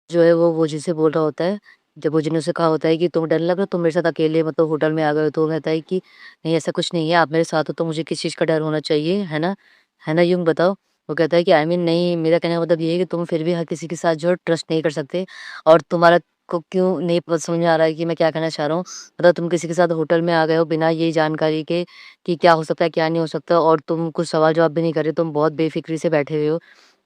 जो है वो जी से बोल रहा होता है। जब वो जी ने उसे कहा होता है कि तुम्हें डर लग रहा है, तुम मेरे साथ अकेले मतलब होटल में आ गए हो, तो वो कहता है कि नहीं ऐसा कुछ नहीं है, आप मेरे साथ हो तो मुझे किस चीज़ का डर होना चाहिए, है ना? है ना यूँ बताओ? वो कहता है कि आई मीन नहीं, मेरा कहने का मतलब ये है कि तुम फिर भी हर किसी के साथ जो है ट्रस्ट नहीं कर सकते, और तुम्हारा को क्यों नहीं समझ में आ रहा है कि मैं क्या कहना चाह रहा हूँ? मतलब तुम किसी के साथ होटल में आ गए हो बिना ये जानकारी के कि क्या हो सकता है, क्या नहीं हो सकता, और तुम कुछ सवाल-जवाब भी नहीं कर रहे, तुम बहुत बेफ़िक्री से बैठे हुए हो।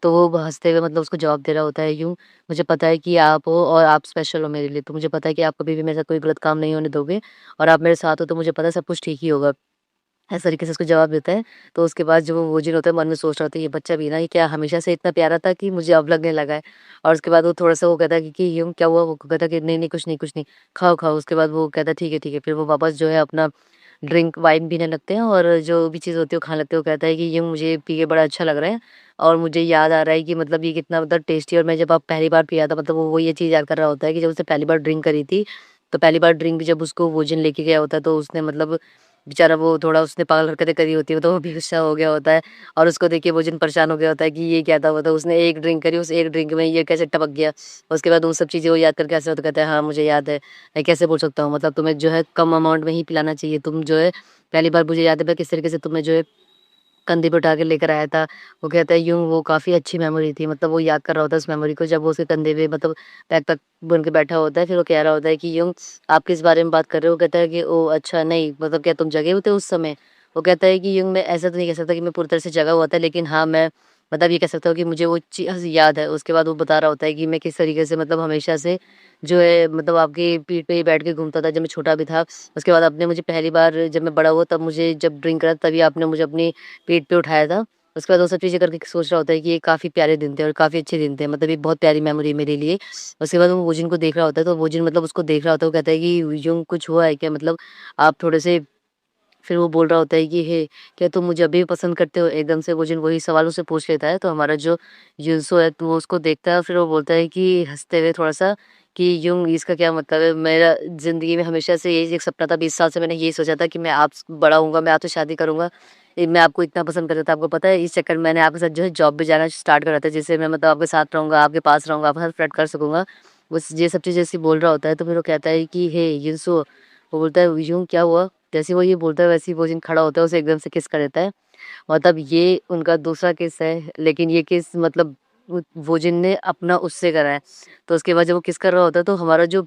तो वो हँसते हुए मतलब उसको जवाब दे रहा होता है यूँ, मुझे पता है कि आप हो और आप स्पेशल हो मेरे लिए, तो मुझे पता है कि आप कभी भी मेरे साथ कोई गलत काम नहीं होने दोगे, और आप मेरे साथ हो तो मुझे पता है सब कुछ ठीक ही होगा। इस तरीके से उसको जवाब देता है। तो उसके बाद जो वो जिन होता है मन में सोच रहा होता है ये बच्चा भी ना ये क्या हमेशा से इतना प्यारा था कि मुझे अब लगने लगा है। और उसके बाद वो थोड़ा-सा वो कहता है कि यूँ क्या हुआ? वो कहता है कि नहीं, नहीं कुछ नहीं, कुछ नहीं, खाओ, खाओ। उसके बाद वो कहता है ठीक है, ठीक है। फिर वो वापस जो है अपना ड्रिंक वाइन पीने लगते हैं, और जो भी चीज़ होती है वो खाने लगते हैं। वो कहता है कि ये मुझे पी के बड़ा अच्छा लग रहा है, और मुझे याद आ रहा है कि मतलब ये कितना मतलब टेस्टी, और मैं जब अब पहली बार पिया था मतलब वो ये चीज़ याद कर रहा होता है कि जब उसने पहली बार ड्रिंक करी थी, तो पहली बार ड्रिंक जब उसको वो जिन लेके गया होता है तो उसने मतलब बेचारा वो थोड़ा उसने पागल हरकतें करी होती है, तो वो भी गुस्सा हो गया होता है, और उसको देख के वो जिन परेशान हो गया होता है कि ये क्या था? मतलब उसने एक ड्रिंक करी, उस एक ड्रिंक में ये कैसे टपक गया? उसके बाद उन सब चीज़ें वो याद करके हँसता है, तो कहता है हाँ, मुझे याद है। मैं कैसे बोल सकता हूँ? मतलब तुम्हें जो है कम अमाउंट में ही पिलाना चाहिए। तुम जो है पहली बार मुझे याद है मैं किस तरीके से तुम्हें जो है कंधे पे उठा के लेकर आया था। वो कहता है यूँ वो काफ़ी अच्छी मेमोरी थी, मतलब वो याद कर रहा होता है उस मेमोरी को जब वो उसके कंधे पे मतलब बैकपैक बन के बैठा होता है। फिर वो कह रहा होता है कि यूँ आप किस बारे में बात कर रहे हो? वो कहता है कि ओह! अच्छा नहीं मतलब क्या तुम जगे हुए थे उस समय? वो कहता है कि यूँ मैं ऐसा तो नहीं कह सकता कि मैं पूरी तरह से जगा हुआ था, लेकिन हाँ, मैं मतलब ये कह सकता हूँ कि मुझे वो चीज़ याद है। उसके बाद वो बता रहा होता है कि मैं किस तरीके से मतलब हमेशा से जो है मतलब आपकी पीठ पे ही बैठ के घूमता था जब मैं छोटा भी था। उसके बाद आपने मुझे पहली बार जब मैं बड़ा हुआ तब मुझे जब ड्रिंक करा तभी आपने मुझे अपनी पीठ पे उठाया था। उसके बाद वो सब चीज़ें करके सोच रहा होता है कि ये काफ़ी प्यारे दिन थे और काफ़ी अच्छे दिन थे, मतलब ये बहुत प्यारी मेमोरी है मेरे लिए। उसके बाद वो वोजिन को देख रहा होता है, तो वोजिन मतलब उसको देख रहा होता है, वो कहता है कि यूँ कुछ हुआ है क्या? मतलब आप थोड़े से फिर वो बोल रहा होता है कि हे, क्या तुम मुझे अभी भी पसंद करते हो? एकदम से वोजिन वही सवाल उससे पूछ लेता है, तो हमारा जो युनसो है तो वो उसको देखता है और फिर वो बोलता है कि हँसते हुए थोड़ा-सा कि यूँ इसका क्या मतलब है? मेरा ज़िंदगी में हमेशा से यही एक सपना था, 20 साल से मैंने यही सोचा था कि मैं आप स बड़ा होऊँगा, मैं आपसे शादी करूँगा। मैं आपको इतना पसंद करता था, आपको पता है इस चक्कर में मैंने आपके साथ जो है जॉब भी जाना स्टार्ट करा था, जिससे मैं मतलब आपके साथ रहूँगा, आपके पास रहूँगा, आपके साथ फ्लर्ट कर सकूँगा। बस ये सब चीज़ें ऐसे बोल रहा होता है, तो फिर वो कहता है कि हे युनसो, वो बोलता है यूँ क्या हुआ? जैसे वो ये बोलता है वैसे ही वो जिन खड़ा होता है, उसे एकदम से किस कर देता है। मतलब ये उनका दूसरा किस है, लेकिन ये किस मतलब वो जिन ने अपना उससे करा है। तो उसके बाद जब वो किस कर रहा होता है, तो हमारा जो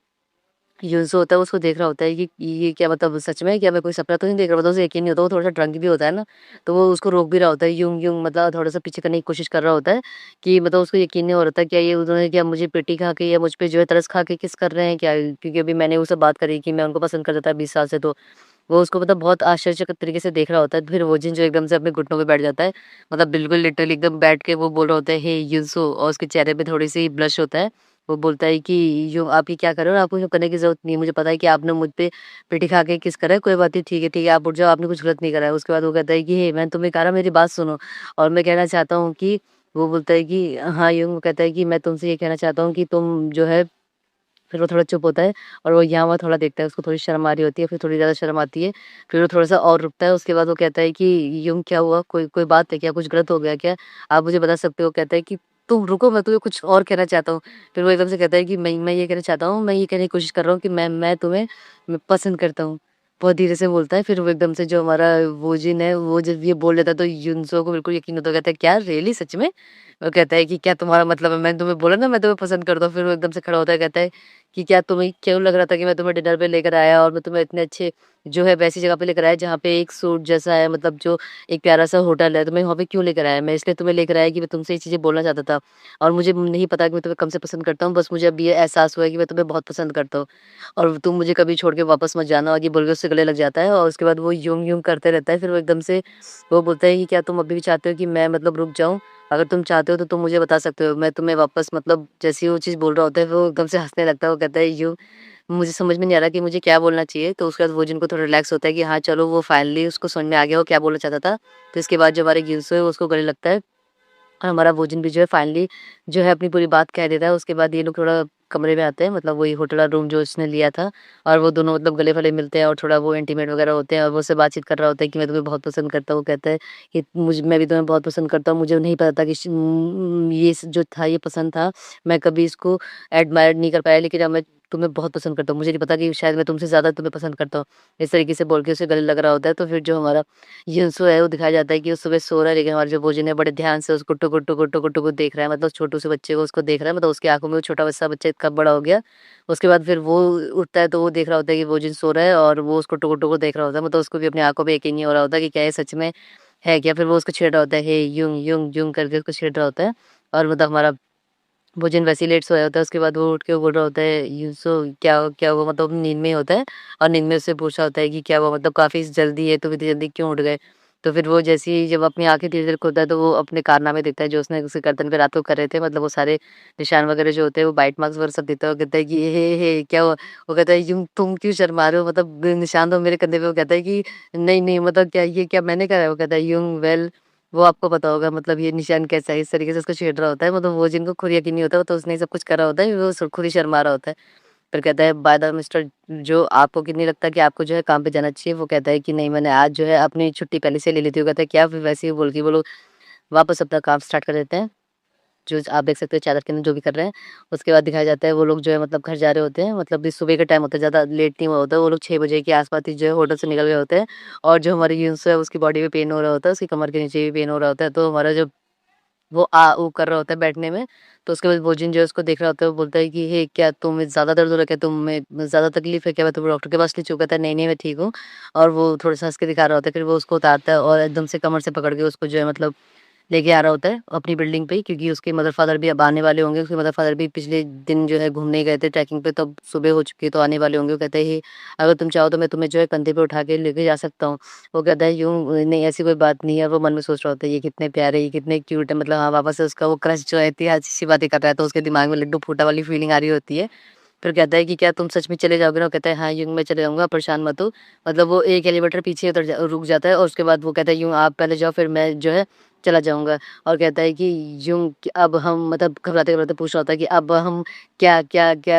यूज़ होता है उसको देख रहा होता है कि ये क्या मतलब सच में क्या मैं कोई सपना तो नहीं देख रहा, मतलब उसे यकीन नहीं होता, वो थोड़ा-सा ड्रंक भी होता है ना, तो वो उसको रोक भी रहा होता है, यूँ-यूँ मतलब थोड़ा-सा पीछे करने की कोशिश कर रहा होता है कि मतलब उसको यकीन नहीं हो रहा था क्या ये उन्होंने क्या मुझे पेटी खा के या मुझ पे जो है तरस खा के किस कर रहे हैं क्या? क्योंकि अभी मैंने वो सब बात करी कि मैं उनको पसंद करता था 20 साल से, तो वो उसको मतलब बहुत आश्चर्यचकित तरीके से देख रहा होता है। फिर वो जिन जो एकदम से अपने घुटनों पे बैठ जाता है, मतलब बिल्कुल लिटरली एकदम बैठ के वो बोल रहा होता है, हे यूसुफ, और उसके चेहरे पे थोड़ी-सी ब्लश होता है। वो बोलता है कि यूँ आप ये क्या कर रहे हो? आपको यूँ करने की ज़रूरत नहीं है। मुझे पता है कि आपने मुझ पे पिटी खा के किस करा है, कोई बात नहीं, ठीक है, आप उठ जाओ, आपने कुछ गलत नहीं करा है। उसके बाद वो कहता है कि, हे मैंने तुम्हें कहा ना मेरी बात सुनो, और मैं कहना चाहता हूँ कि वो बोलता है कि हाँ, यूँ कहता है कि मैं तुमसे ये कहना चाहता हूँ कि तुम जो है फिर वो थोड़ा चुप होता है और वो यहाँ-वहाँ थोड़ा देखता है, उसको थोड़ी शर्म आ रही होती है, फिर थोड़ी ज़्यादा शर्म आती है। फिर वो थोड़ा-सा और रुकता है, उसके बाद वो कहता है कि यूँ क्या हुआ? कोई कोई बात है क्या? कुछ गलत हो गया क्या? आप मुझे बता सकते हो? कहता है कि तुम रुको, मैं तुम्हें कुछ और कहना चाहता हूँ। फिर वो एकदम से कहता है कि मैं ये कहना चाहता हूँ, मैं ये कहने की कोशिश कर रहा हूँ कि मैं तुम्हें पसंद करता हूँ। बहुत धीरे से बोलता है, फिर वो एकदम से जो हमारा वो जिन है, वो जब ये बोल लेता है तो युनसो को बिल्कुल यकीन होता है, कहता है, "क्या रियली सच में?" वो कहता है कि, "क्या तुम्हारा मतलब है? मैंने तुम्हें बोला ना मैं तुम्हें पसंद करता हूँ।" फिर वो एकदम से खड़ा होता है, कहता है कि क्या तुम्हें क्यों लग रहा था कि मैं तुम्हें डिनर पे लेकर आया और मैं तुम्हें इतने अच्छे जो है वैसी जगह पे लेकर आया जहाँ पे एक सूट जैसा है, मतलब जो एक प्यारा-सा होटल है, तो मैं वहाँ पे क्यों लेकर आया? मैं इसलिए तुम्हें लेकर आया कि मैं तुमसे ये चीज़ें बोलना चाहता था, और मुझे नहीं पता कि मैं तुम्हें कब से पसंद करता हूँ, बस मुझे अब ये एहसास हुआ है कि मैं तुम्हें बहुत पसंद करता हूँ, और तुम मुझे कभी छोड़ के वापस मत जाना, और ये बोल के उससे गले लग जाता है, और उसके बाद वो यूँ-यूँ करते रहता है। फिर वो एकदम से वो बोलता है कि क्या तुम अभी भी चाहते हो कि मैं मतलब रुक जाऊँ? अगर तुम चाहते हो तो तुम मुझे बता सकते हो, मैं तुम्हें वापस मतलब जैसे ही वो चीज़ बोल रहा होता है, वो एकदम से हँसने लगता है, वो कहता है यूँ मुझे समझ में नहीं आ रहा कि मुझे क्या बोलना चाहिए, तो उसके बाद वो जिनको थोड़ा रिलैक्स होता है कि हाँ, चलो वो फाइनली उसको समझ में आ गया वो क्या बोलना चाहता था। तो इसके बाद जो हमारे गिल्सो है, वो उसको गले लगता है, और हमारा भोजन भी जो है फाइनली जो है अपनी पूरी बात कह देता है। उसके बाद ये लोग थोड़ा कमरे में आते हैं, मतलब वही होटल वाला रूम जो उसने लिया था, और वो दोनों मतलब गले-गले मिलते हैं और थोड़ा वो इंटीमेट वगैरह होते हैं, और वो उससे बातचीत कर रहा होता है कि मैं तुम्हें बहुत पसंद करता हूँ। वो कहता है कि मैं भी तुम्हें बहुत पसंद करता हूँ। मुझे नहीं पता था कि ये जो था ये पसंद था। मैं कभी इसको एडमायर नहीं कर पाया, लेकिन अब मैं तुम्हें बहुत पसंद करता हूँ। मुझे नहीं पता कि शायद मैं तुमसे ज़्यादा तुम्हें पसंद करता हूँ। इस तरीके से बोल के उसे गले लग रहा होता है। तो फिर जो हमारा युनसो है वो दिखाया जाता है कि वो सुबह सो रहा है, लेकिन हमारे जो भोजन है बड़े ध्यान से उसको टुकुर, टुकुर, टुकुर, टुकुर देख रहा है, मतलब छोटू से बच्चे को उसको देख रहा है, मतलब उसकी आँखों में वो छोटा-सा बच्चा इतना बड़ा हो गया। उसके बाद फिर वो उठता है तो वो देख रहा होता है कि भोजन सो रहा है, और वो उसको टुकुर, टुकुर देख रहा होता है, मतलब उसको भी अपनी आँखों पे यकीन नहीं हो रहा होता कि क्या ये सच में है क्या? फिर वो उसको छेड़ रहा होता है, हे युंग, युंग, युंग करके उसको छेड़ रहा होता है, और मतलब हमारा भोजन वैसे ही लेट सोया होता है। उसके बाद वो उठ के बोल रहा होता है, "यूसुफ क्या हुआ?" मतलब नींद में ही होता है, और नींद में उससे पूछ रहा होता है कि क्या हुआ, मतलब काफ़ी जल्दी है, तुम इतनी जल्दी क्यों उठ गए? तो फिर वो जैसे ही जब अपनी आँखें धीरे-धीरे खोलता है, तो वो अपने कारनामे देखता है जो उसने उसके गर्दन पे रात को करे थे, मतलब वो सारे निशान वगैरह जो होते हैं, वो बाइट मार्क्स वगैरह सब देता है और कहता है कि हे क्या हुआ? वो कहता है, तुम क्यों शर्मा रहे हो? मतलब निशान तो मेरे कंधे पे। वो कहता है कि नहीं मतलब क्या ये क्या मैंने करा है? वो कहता है, वेल वो आपको पता होगा, मतलब ये निशान कैसा है, इस तरीके से उसको छेड़ रहा होता है, मतलब वो जिनको खुद यकीन नहीं होता, वो तो उसने ही सब कुछ करा होता है, वो खुद ही शर्मा रहा होता है। फिर कहता है, बाय द मिस्टर जो आपको क्यों नहीं लगता कि आपको जो है काम पे जाना चाहिए? वो कहता है कि नहीं, मैंने आज जो है अपनी छुट्टी पहले से ले ली थी। वो कहता है क्या? फिर वैसे ही बोल के वो लोग वापस अपना काम स्टार्ट कर देते हैं। जो आप देख सकते हो चादर के अंदर जो भी कर रहे हैं। उसके बाद दिखाया जाता है वो लोग जो है मतलब घर जा रहे होते हैं, मतलब इस सुबह का टाइम होता है, ज़्यादा लेट नहीं हुआ होता है। वो लोग 6 बजे के आस-पास ही जो है होटल से निकल गए होते हैं, और जो हमारी यूनुस है उसकी बॉडी में पेन हो रहा होता है, उसकी कमर के नीचे भी पेन हो रहा होता है। तो हमारा जो वो ऊ कर रहा होता है बैठने में, तो उसके बाद वोजिन जो है उसको देख रहा होता है, वो बोलता है कि हे क्या तुम्हें ज़्यादा दर्द हो रहा है क्या? तुम्हें ज़्यादा तकलीफ़ है क्या? मैं तुम्हें डॉक्टर के पास ले चलूँ? कहता है नहीं, मैं ठीक हूँ, और वो थोड़ा-सा हँस के दिखा रहा होता है। फिर वो उसको उतारता है और एकदम से कमर से पकड़ के उसको जो है मतलब लेके आ रहा होता है अपनी बिल्डिंग पे ही, क्योंकि उसके मदर-फादर भी अब आने वाले होंगे। उसके मदर-फादर भी पिछले दिन जो है घूमने गए थे ट्रैकिंग पे, तब सुबह हो चुकी है तो आने वाले होंगे। वो कहते हैं, "हे अगर तुम चाहो तो मैं तुम्हें जो है कंधे पे उठा के लेके जा सकता हूँ।" वो कहता है, "यूँ नहीं, ऐसी कोई बात नहीं है।" और वो मन में सोच रहा होता है ये कितने प्यारे, ये कितने क्यूट है, मतलब हाँ, वापस से उसका वो क्रश जो है इतनी अच्छी-सी बातें कर रहा है, तो उसके दिमाग में लड्डू फूटा वाली फीलिंग आ रही होती है। फिर कहता है कि क्या तुम सच में चले जाओगे ना? वो कहता है, "हाँ, यूँ मैं चले जाऊँगा, परेशान मत हो।" मतलब वो एक एलिवेटर पीछे रुक जाता है, और उसके बाद वो कहता है, "यूँ आप पहले जाओ, फिर मैं जो है चला जाऊँगा।" और कहता है कि यूँ कि अब हम मतलब घबराते-घबराते पूछ रहा होता है कि अब हम क्या?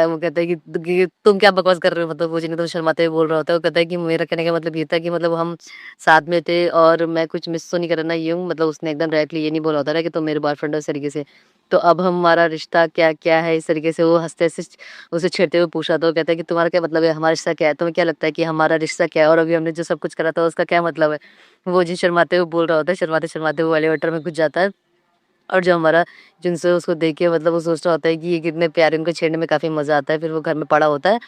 वो कहता है कि तुम क्या बकवास कर रहे हो? मतलब वो जिन्हें तो शर्माते हुए बोल रहा होता है। वो कहता है कि मेरा कहने का मतलब ये था कि मतलब हम साथ में थे, और मैं कुछ मिस तो नहीं कर रहा ना यूँ? मतलब उसने एकदम डायरेक्टली ये नहीं बोला होता ना कि तुम मेरे बॉयफ्रेंड हो इस तरीके से। तो अब हमारा रिश्ता क्या है? इस तरीके से वो हँसते-हँसते उसे छेड़ते हुए पूछा, तो वो कहता है कि तुम्हारा क्या मतलब है? हमारा रिश्ता क्या है? तुम्हें क्या लगता है कि हमारा रिश्ता क्या है? और अभी हमने जो सब कुछ करा था उसका क्या मतलब है? वो जी शर्माते हुए बोल रहा होता है, शर्माते-शर्माते वो एलिवेटर में घुस जाता है। और जो हमारा जिनसे उसको देख के मतलब वो सोच रहा होता है कि ये कितने प्यारे, उनको छेड़ने में काफ़ी मज़ा आता है। फिर वो घर में पड़ा होता है,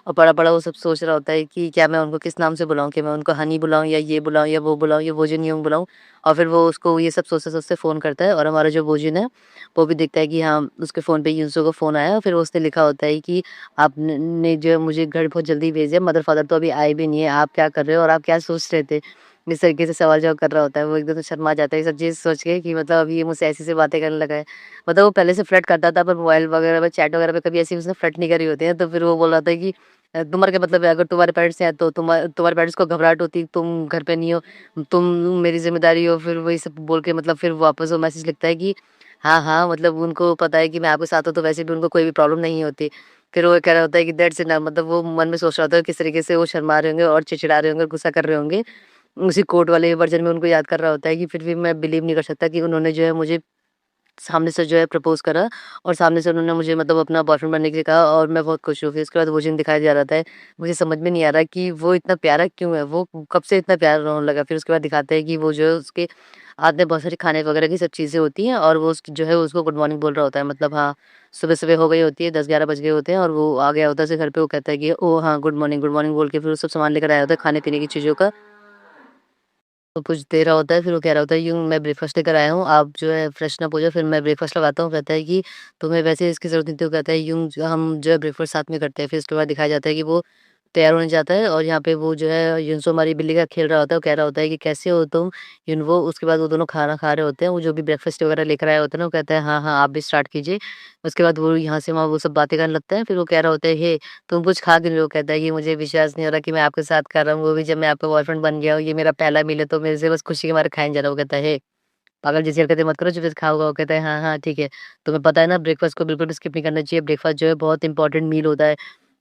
और पड़ा-पड़ा वो सब सोच रहा होता है कि क्या मैं उनको किस नाम से बुलाऊँ? कि मैं उनको हनी बुलाऊँ, या ये बुलाऊँ, या वो बुलाऊँ, या वोजिन यूँ बुलाऊँ? और फिर वो उसको ये सब सोचते-सोचते फ़ोन करता है, और हमारा जो वोजिन है, वो भी देखता है कि हाँ, उसके फ़ोन पे यूसुफ का फ़ोन आया है। फिर उसने लिखा होता है कि आपने ने जो है मुझे घर बहुत जल्दी भेजा है, मदर-फादर तो अभी आए भी नहीं है, आप क्या कर रहे हो और आप क्या सोच रहे थे? इस तरीके से सवाल-जवाब कर रहा होता है। वो एकदम से शर्मा जाता है ये सब चीज़ सोच के कि मतलब अभी ये मुझसे ऐसी-ऐसी बातें करने लगा है। मतलब वो पहले से फ्लर्ट करता था, पर मोबाइल वगैरह पे, चैट वगैरह पे कभी ऐसी उसने फ्लर्ट नहीं करी होती है। तो फिर वो बोल रहा था कि तुम्हारा क्या मतलब है? अगर तुम्हारे पेरेंट्स हैं तो तुम्हारे पेरेंट्स को घबराहट होती, तुम घर पे नहीं हो, तुम मेरी ज़िम्मेदारी हो। फिर वही सब बोल के मतलब फिर वापस वो मैसेज लिखता है कि हाँ, मतलब उनको पता है कि मैं आपके साथ हूँ, तो वैसे भी उनको कोई भी प्रॉब्लम नहीं होती। फिर वो कह रहा होता है कि दैट्स इनफ, मतलब वो मन में सोच रहा होता है किस तरीके से वो शर्मा रहे होंगे और चिड़चिड़ा रहे होंगे और गुस्सा कर रहे होंगे। उसी कोर्ट वाले वर्ज़न में उनको याद कर रहा होता है कि फिर भी मैं बिलीव नहीं कर सकता कि उन्होंने जो है मुझे सामने से जो है प्रपोज़ करा, और सामने से उन्होंने मुझे मतलब अपना बॉयफ्रेंड बनने के लिए कहा, और मैं बहुत खुश हूँ। फिर उसके बाद वो सीन दिखाया जा रहा था। मुझे समझ में नहीं आ रहा कि वो इतना प्यारा क्यों है? वो कब से इतना प्यारा रोने लगा? फिर उसके बाद दिखाते हैं कि वो जो है उसके हाथ में बहुत सारे खाने वगैरह की सब चीज़ें होती हैं, और वो जो है उसको गुड मॉर्निंग बोल रहा होता है। मतलब हाँ, सुबह-सुबह हो गई होती है, 10-11 बज गए होते हैं, और वो आ गया होता है घर पे। वो कहता है कि ओह! हाँ, गुड मॉर्निंग बोल के फिर वो सब सामान लेकर आया होता है खाने-पीने की चीज़ों का। तो कुछ दे रहा होता है, फिर वो कह रहा होता है, यूँ मैं ब्रेकफ़ास्ट लेकर आया हूँ, आप जो है फ्रेशन अप हो जाओ, फिर मैं ब्रेकफ़ास्ट लगाता हूँ। कहता है कि तुम्हें वैसे इसकी ज़रूरत नहीं थी। वो कहता है, यूँ हम जो है ब्रेकफ़ास्ट साथ में करते हैं। फिर उसके बाद दिखाया जाता है कि वो तैयार होने जाता है, और यहाँ पे वो जो है युनसो हमारी बिल्ली का खेल रहा होता है। वो कह रहा होता है कि कैसे हो तुम? युनवो उसके बाद वो दोनों खाना खा रहे होते हैं, वो जो भी ब्रेकफ़ास्ट वगैरह लेकर आए होते हैं ना, वो कहता है, हाँ, आप भी स्टार्ट कीजिए। उसके बाद वो यहाँ से वहाँ वो सब बातें करने लगता है। फिर वो कह रहा होता है, हे तुम कुछ खा क्यों रहे हो? कहता है कि मुझे विश्वास नहीं हो रहा कि मैं आपके साथ कर रहा हूँ, वो भी जब मैं आपका बॉयफ्रेंड बन गया हूँ। ये मेरा पहला मील है, तो मेरे से बस खुशी के मारे खाए नहीं जा रहा। वो कहता है, हे पागल जैसी हरकतें मत करो, चुपचाप से खाओ-वाओ। वो कहता है, "हाँ, हाँ, ठीक है। तुम्हें पता है ना ब्रेकफ़ास्ट को बिल्कुल भी स्किप नहीं करना चाहिए। ब्रेकफ़ास्ट जो है बहुत इम्पोर्टेंट मील होता है,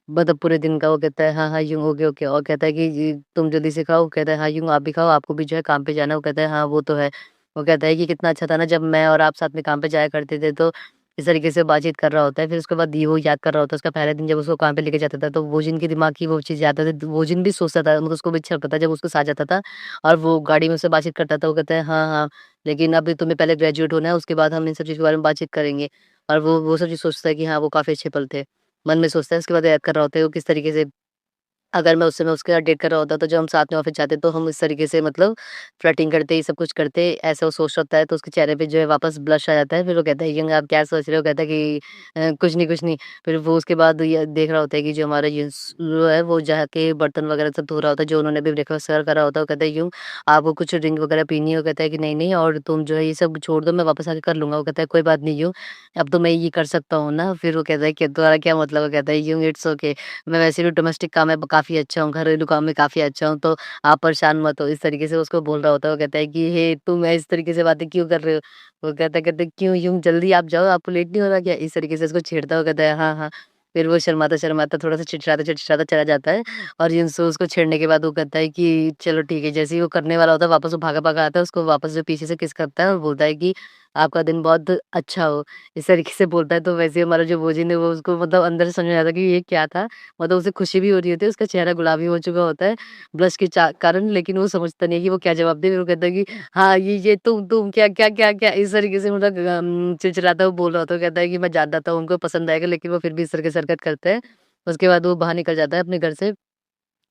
मतलब पूरे दिन का।" वो कहता है, "हाँ, हाँ, यूँ ओके, ओके।" और कहता है कि जी तुम जल्दी से खाओ। वो कहता है, "हाँ, यूँ आप भी खाओ, आपको भी जो है काम पे जाना है।" वो कहता है, "हाँ, वो तो है।" वो कहता है कि कितना अच्छा था ना जब मैं और आप साथ में काम पे जाया करते थे, तो इस तरीके से बातचीत कर रहा होता है। फिर उसके बाद ये वो याद कर रहा होता है उसका पहला दिन जब उसको काम पे लेके जाता था, तो वो जिन के दिमाग की वो चीज़ याद आती थी, वो जिन भी सोचता था, मतलब उसको भी अच्छा लगता था जब उसके साथ जाता था और वो गाड़ी में उससे बातचीत करता था। वो कहता है, "हाँ, हाँ, लेकिन अभी तुम्हें पहले ग्रेजुएट होना है, उसके बाद हम इन सब चीज़ के बारे में बातचीत करेंगे।" और वो सब चीज़ सोचता है कि हाँ, वो काफ़ी अच्छे पल थे। मन में सोचता है, उसके बाद याद कर रहा होता है वो किस तरीके से अगर मैं उस समय उसके साथ डेट कर रहा होता तो जब हम साथ में ऑफ़िस जाते तो हम इस तरीके से मतलब फ्लर्टिंग करते, ये सब कुछ करते, ऐसा वो सोच रहा है तो उसके चेहरे पे जो है वापस ब्लश आ जाता है। फिर वो कहता है, "यंग आप क्या सोच रहे हो?" कहता है कि कुछ नहीं, कुछ नहीं।" फिर वो उसके बाद ये देख रहा होता है कि जो हमारा जो है वो जाके बर्तन वगैरह सब धो रहा होता है, जो उन्होंने अभी ब्रेकफ़ास्ट वगैरह करा होता है। वो कहता है, "यूँ आपको कुछ ड्रिंक वगैरह पीनी है?" वो कहता है कि, "नहीं, नहीं और तुम जो है ये सब छोड़ दो, मैं वापस आके कर लूँगा।" वो कहता है, "कोई बात नहीं यूँ, अब तो मैं ये कर सकता हूँ ना।" फिर वो कहता है कि, "तुम्हारा क्या मतलब?" वो कहता है, "यूँ इट्स ओके। मैं वैसे भी डोमेस्टिक काम में काफ़ी अच्छा हूँ, घरेलू काम में काफ़ी अच्छा हूँ, तो आप परेशान मत हो।" इस तरीके से उसको बोल रहा होता है। वो कहता है कि, "हे तुम इस तरीके से बातें क्यों कर रहे हो?" वो कहता है, "क्यों यूँ जल्दी आप जाओ, आपको लेट नहीं हो रहा क्या?" इस तरीके से उसको छेड़ता है। वो कहता है, "हाँ, हाँ।" फिर वो शर्माता-शर्माता थोड़ा-सा चिड़चिड़ाता-चिड़चिड़ाता चला जाता है और यूँ उसको छेड़ने के बाद वो कहता है कि चलो ठीक है। जैसे ही वो करने वाला होता है, वापस वो भागा-भागा आता है, उसको वापस जो पीछे से किस करता है और बोलता है कि, "आपका दिन बहुत अच्छा हो।" इस तरीके से बोलता है, तो वैसे ही हमारा जो वोजिन है वो उसको मतलब अंदर से समझ में आता है कि ये क्या था? मतलब उसे खुशी भी हो रही होती है, उसका चेहरा गुलाबी हो चुका होता है ब्लश के कारण, लेकिन वो समझता नहीं है कि वो क्या जवाब दे। फिर वो कहता है कि हाँ, ये तुम क्या? इस तरीके से मतलब चिड़चिड़ाता हुआ बोल रहा होता है। वो कहता है कि मैं जानता हूँ उनको पसंद आएगा, लेकिन वो फिर भी इस तरह की हरकत करता है। उसके बाद वो बाहर निकल जाता है अपने घर से,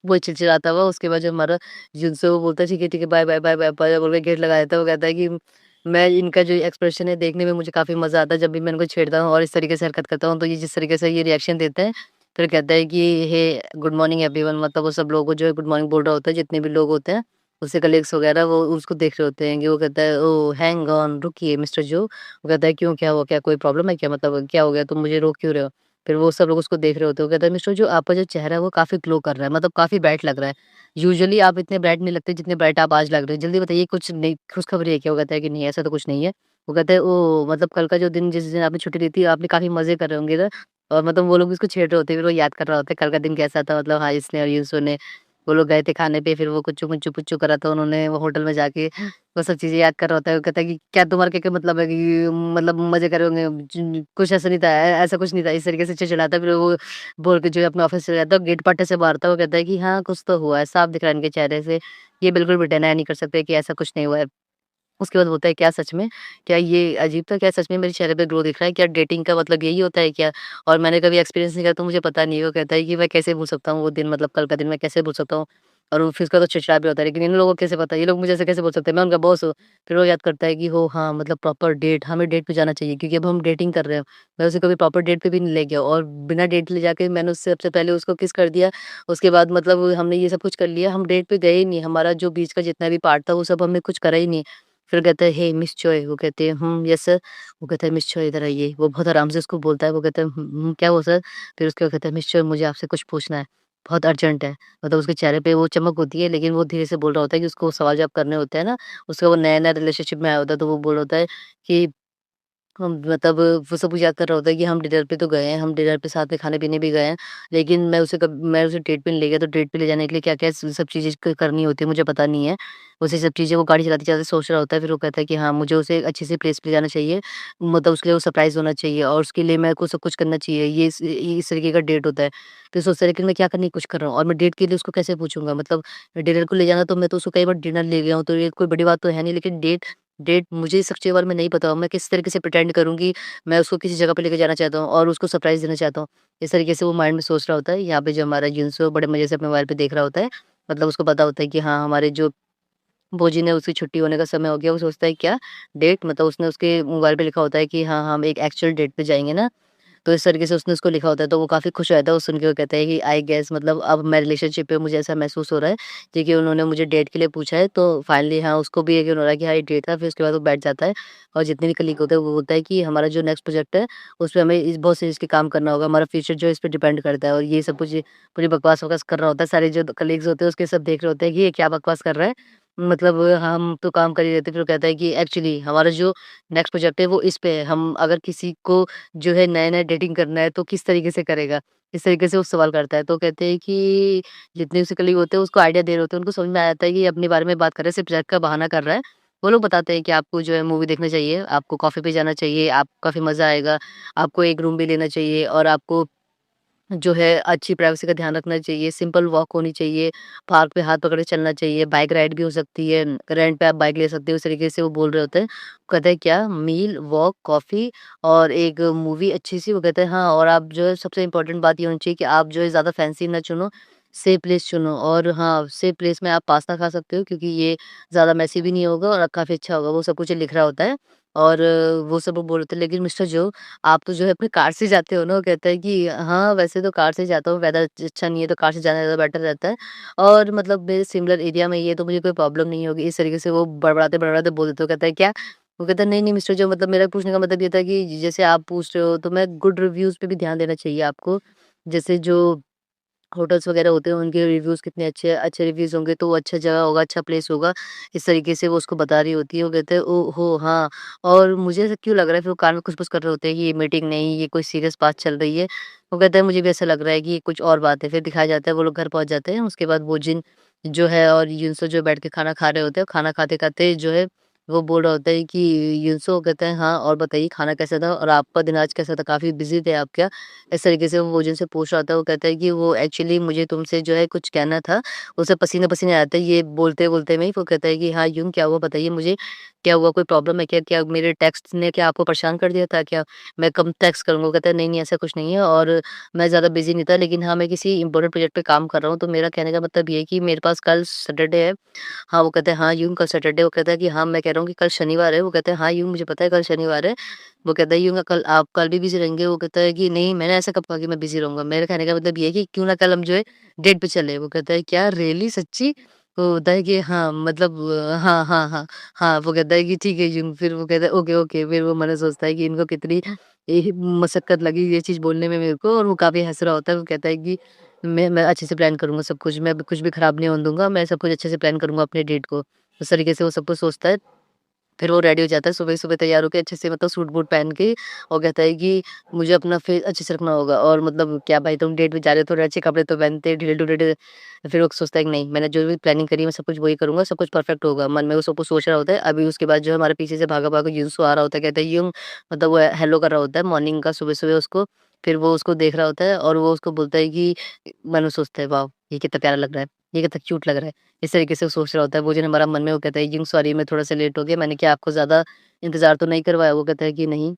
वो चिड़चिड़ाता हुआ। उसके बाद जो हमारा जिनसे वो बोलता है ठीक है, bye, bye, bye, bye, bye बोल के गेट लगा देता है। वो कहता है कि मैं इनका जो एक्सप्रेशन है देखने में मुझे काफ़ी मज़ा आता है जब भी मैं इनको छेड़ता हूँ और इस तरीके से हरकत करता हूँ, तो ये जिस तरीके से ये रिएक्शन देते हैं, फिर कहता है कि हे गुड मॉर्निंग एवरीवन, मतलब वो सब लोगों को जो है गुड मॉर्निंग बोल रहा होता है, जितने भी लोग होते हैं, उसके कलीग्स वगैरह वो उसको देख रहे होते हैं कि वो कहता है, ओह! हैंग ऑन रुकिए मिस्टर जो। वो कहता है क्यों क्या हुआ? क्या कोई प्रॉब्लम है क्या? मतलब क्या हो गया? तुम मुझे रोक क्यों रहे हो? फिर वो सब लोग उसको देख रहे होते हैं। वो कहता है मिस्टर जो आपका जो चेहरा है वो काफ़ी ग्लो कर रहा है, मतलब काफ़ी ब्राइट लग रहा है। यूजुअली आप इतने ब्राइट नहीं लगते जितने ब्राइट आप आज लग रहे हो। जल्दी बताइए कुछ नई खुशखबरी है क्या? वो कहता है कि नहीं ऐसा तो कुछ नहीं है। वो कहता है ओह! मतलब कल का जो दिन जिस दिन आपने छुट्टी ली थी आपने काफ़ी मज़े करे होंगे ना? और मतलब वो लोग उसको छेड़ रहे होते हैं, फिर वो याद कर रहा होता है कल का दिन कैसा था, मतलब हाँ, इसने और यूसुफ ने वो लोग गए थे खाने पे, फिर वो कुच्चू-मुच्चू-पुच्चू करा था उन्होंने वो होटल में जाके, वो सब चीज़ें याद कर रहा होता है। वो कहता है कि क्या तुम्हारा क्या-क्या मतलब है कि मतलब मज़े करे होंगे? कुछ ऐसा नहीं था, ऐसा कुछ नहीं था। इस तरीके से चिढ़चिढ़ाता है, फिर वो बोल के जो है अपने ऑफ़िस चला जाता है और गेट पट्टे से मारता है। वो कहता है कि हाँ, कुछ तो हुआ है, साफ दिख रहा है इनके चेहरे से। ये बिल्कुल भी डिनाई नहीं कर सकते कि ऐसा कुछ नहीं हुआ है। उसके बाद बोलता है, "क्या सच में? क्या ये अजीब था? क्या सच में मेरे चेहरे पे ग्लो दिख रहा है? क्या डेटिंग का मतलब यही होता है क्या? और मैंने कभी एक्सपीरियंस नहीं करा तो मुझे पता नहीं है।" वो कहता है कि मैं कैसे भूल सकता हूँ वो दिन, मतलब कल का दिन मैं कैसे भूल सकता हूँ? और वो फिर उसका तो चिड़चिड़ा भी होता है, लेकिन इन लोगों को कैसे पता? ये लोग मुझे ऐसे कैसे बोल सकते हैं? मैं उनका बॉस हूँ। फिर वो याद करता है कि हो हाँ, मतलब प्रॉपर डेट, हमें डेट पे जाना चाहिए क्योंकि अब हम डेटिंग कर रहे हैं। मैं उसे कभी प्रॉपर डेट पे भी नहीं ले गया और बिना डेट ले जाके मैंने उससे सबसे पहले उसको किस कर दिया। उसके बाद मतलब हमने ये सब कुछ कर लिया, हम डेट पे गए ही नहीं। हमारा जो बीच का जितना भी पार्ट था वो सब हमने कुछ करा ही नहीं। फिर कहता है, "हे मिस चॉय।" वो कहते हैं, यस सर।" वो कहता है, "मिस चॉय इधर आइए।" वो बहुत आराम से उसको बोलता है। वो कहता है, क्या हुआ सर?" फिर उसके बाद कहता है, "मिस चॉय मुझे आपसे कुछ पूछना है, बहुत अर्जेंट है।" मतलब उसके चेहरे पे वो चमक होती है, लेकिन वो धीरे से बोल रहा होता है कि उसको सवाल-जवाब करने होते हैं ना, उसका वो नया-नया रिलेशनशिप में आया होता है, तो वो बोल रहा होता है कि हम मतलब वो सब कुछ याद कर रहा होता है कि हम डिनर पे तो गए हैं, हम डिनर पे साथ में खाने-पीने भी गए हैं, लेकिन मैं उसे डेट पे नहीं ले गया, तो डेट पे ले जाने के लिए क्या-क्या स सब चीज़ें क करनी होती है, मुझे पता नहीं है। उसे सब चीज़ें वो गाड़ी चलाते-चलाते सोच रहा होता है, फिर वो कहता है कि हाँ, मुझे उसे अच्छी सी प्लेस पे ले जाना चाहिए, मतलब उसके लिए वो सरप्राइज़ होना चाहिए और उसके लिए मेरे को सब कुछ करना चाहिए, ये इस तरीके का डेट होता है। फिर सोचता है कि मैं क्या करने की कोशिश कर रहा हूँ और मैं डेट के लिए उसको कैसे पूछूँगा? मतलब डिनर को ले जाना तो मैं तो उसको कई बार डिनर ले गया हूँ, तो ये कोई बड़ी बात तो है नहीं, लेकिन डेट डेट मुझे इस सब चीज़ों के बारे में नहीं पता, मैं किस तरीके से प्रिटेंड करूँ कि मैं उसको किसी जगह पे लेके जाना चाहता हूँ और उसको सरप्राइज़ देना चाहता हूँ। इस तरीके से वो माइंड में सोच रहा होता है। यहाँ पे जो हमारा जिन्स है वो बड़े मज़े से अपने मोबाइल पे देख रहा होता है। मतलब उसको पता होता है कि हाँ, हमारे जो भोजी ने उसकी छुट्टी होने का समय हो गया। वो सोचता है क्या डेट, मतलब उसने उसके मोबाइल पे लिखा होता है कि हाँ, हम एक एक्चुअल डेट पे जाएँगे ना। तो इस तरीके से उसने उसको लिखा होता है, तो वो काफ़ी खुश हो जाता है, वो सुन के वो कहता है कि आई गेस मतलब अब मैं रिलेशनशिप पे मुझे ऐसा महसूस हो रहा है, क्योंकि उन्होंने मुझे डेट के लिए पूछा है, तो फाइनली हाँ, उसको भी यकीन हो रहा है कि हाँ, ये डेट था। फिर उसके बाद वो बैठ जाता है और जितने भी कलीग होते हैं, वो बोलता है कि हमारा जो नेक्स्ट प्रोजेक्ट है, उसपे हमें इस बहुत सीरियसली काम करना होगा, हमारा फ्यूचर जो है इस पे डिपेंड करता है और ये सब कुछ पूरी बकवास-वकवास कर रहा होता है। सारे जो कलीग्स होते हैं, उसके सब देख रहे होते हैं कि ये क्या बकवास कर रहा है। मतलब हम तो काम कर ही रहे थे, फिर वो कहता है कि एक्चुअली हमारा जो नेक्स्ट प्रोजेक्ट है वो इस पे है। हम अगर किसी को जो है नया-नया डेटिंग करना है तो किस तरीके से करेगा? इस तरीके से वो सवाल करता है। तो कहते हैं कि जितने उसके कलीग होते हैं उसको आइडिया दे रहे होते हैं, उनको समझ में आ जाता है कि ये अपने बारे में बात कर रहा है, सिर्फ प्रोजेक्ट का बहाना कर रहा है। वो लोग बताते हैं कि आपको जो है मूवी देखना चाहिए, आपको कॉफ़ी पे जाना चाहिए, आपको काफ़ी मज़ा आएगा, आपको एक रूम भी लेना चाहिए और आपको जो है अच्छी प्राइवेसी का ध्यान रखना चाहिए, सिंपल वॉक होनी चाहिए, पार्क में हाथ पकड़ के चलना चाहिए, बाइक राइड भी हो सकती है, रेंट पे आप बाइक ले सकते हो, इस तरीके से वो बोल रहे होते हैं। कहते हैं क्या मील, वॉक, कॉफ़ी और एक मूवी अच्छी-सी वो कहते हैं हाँ और आप जो है सबसे इम्पोर्टेंट बात ये होनी चाहिए कि आप जो है ज़्यादा फैंसी ना चुनो, सेफ प्लेस चुनो और हाँ, सेफ प्लेस में आप पास्ता खा सकते हो क्योंकि ये ज़्यादा मेसी भी नहीं होगा और काफ़ी अच्छा होगा, वो सब कुछ लिख रहा होता है। और वो सब वो बोल रहे थे लेकिन मिस्टर जो आप तो जो है अपनी कार से जाते हो ना? वो कहता है कि हाँ, वैसे तो कार से जाता हूँ, वेदर अच्छा नहीं है तो कार से जाना ज़्यादा बेटर रहता है और मतलब मेरे सिमिलर एरिया में ही है तो मुझे कोई प्रॉब्लम नहीं होगी। इस तरीके से वो बड़बड़ाते-बड़बड़ाते बोल देते हो। कहता है क्या? वो कहता है नहीं-नहीं मिस्टर जो मतलब मेरा पूछने का मतलब ये था कि जैसे आप पूछ रहे हो तो मैं गुड रिव्यूज़ पे भी ध्यान देना चाहिए आपको। जैसे जो होटल्स वगैरह होते हैं उनके रिव्यूज़ कितने अच्छे अच्छे रिव्यूज़ होंगे तो वो अच्छा जगह होगा, अच्छा प्लेस होगा। इस तरीके से वो उसको बता रही होती है। वो कहते हैं ओहो! हाँ और मुझे ऐसा क्यों लग रहा है फिर वो कान में खुस-पुस कर रहे होते हैं कि ये मीटिंग नहीं, ये कोई सीरियस बात चल रही है। वो कहता है मुझे भी ऐसा लग रहा है कि ये कुछ और बात है। फिर दिखाया जाता है वो लोग घर पहुँच जाते हैं। उसके बाद वो जिन जो है और युनसो जो बैठ के खाना खा रहे होते हैं। खाना खाते-खाते जो है वो बोल रहा होता है कि युनसो कहता है हाँ और बताइए खाना कैसा था और आपका दिन आज कैसा था? काफ़ी बिज़ी थे आप क्या? इस तरीके से वो जिनसे पूछ रहा था, वो कहता है कि वो एक्चुअली मुझे तुमसे जो है कुछ कहना था। उसे पसीने-पसीने आ जाता है ये बोलते-बोलते में ही। वो कहता है कि हाँ, यूँ क्या हुआ बताइए मुझे? क्या हुआ कोई प्रॉब्लम है क्या? क्या मेरे टेक्स्ट ने क्या आपको परेशान कर दिया था क्या? मैं कब टेक्स्ट करूँगा? वो कहता है नहीं-नहीं ऐसा कुछ नहीं है और मैं ज़्यादा बिज़ी नहीं था लेकिन हाँ, मैं किसी इम्पोर्टेंट प्रोजेक्ट पे काम कर रहा हूँ। तो मेरा कहने का मतलब ये है कि मेरे पास कल सैटरडे है। हाँ, वो कहता है हाँ, यूँ कल सैटरडे वो कहता है कि हाँ, मैं कह रहा हूँ कि कल शनिवार है। वो कहता है हाँ, यूँ मुझे पता है कल शनिवार है। वो कहता है यूँ कल आप कल भी बिज़ी रहेंगे? वो कहता है कि नहीं मैंने ऐसा कब कहा कि मैं बिज़ी रहूँगा? मेरे कहने का मतलब ये है कि क्यों ना कल हम जो है डेट पे चलें। वो कहता है क्या रियली सच्ची? वो होता है कि हाँ, मतलब हाँ, हाँ, हाँ। हाँ, वो कहता है कि ठीक है यूँ फिर वो कहता है ओके, ओके फिर वो मन में सोचता है कि इनको कितनी मशक्कत लगी ये चीज़ बोलने में मेरे को और वो काफ़ी हँस रहा होता है। वो कहता है कि मैं अच्छे से प्लान करूँगा सब कुछ, मैं कुछ भी खराब नहीं होने दूँगा, मैं सब कुछ अच्छे से प्लान करूँगा अपने डेट को। उस तरीके से वो सब कुछ सोचता है। फिर वो रेडी हो जाता है सुबह-सुबह तैयार होके अच्छे से मतलब सूट-बूट पहन के और कहता है कि मुझे अपना फेस अच्छे से रखना होगा और मतलब क्या भाई तुम डेट पे जा रहे हो थोड़े अच्छे कपड़े तो पहनते, ढीले-ढूले फिर वो सोचता है कि नहीं मैंने जो भी प्लानिंग करी है मैं सब कुछ वही करूँगा, सब कुछ परफेक्ट होगा। मन में वो सब कुछ सोच रहा होता है। अभी उसके बाद जो है हमारे पीछे से भागा-भागा यूसुफ आ रहा होता है, कहता है यूँ मतलब वो हेलो कर रहा होता है मॉर्निंग का सुबह-सुबह उसको। फिर वो उसको देख रहा होता है और वो उसको बोलता है कि मन में सोचता है वाओ! ये कितना प्यारा लग रहा है, ये कितना क्यूट लग रहा है। इस तरीके से वो सोच रहा होता है। वो जो है हमारा मन में वो कहता है, "जिंग सॉरी मैं थोड़ा-सा लेट हो गया। मैंने क्या आपको ज़्यादा इंतज़ार तो नहीं करवाया?" वो कहता है कि, "नहीं।"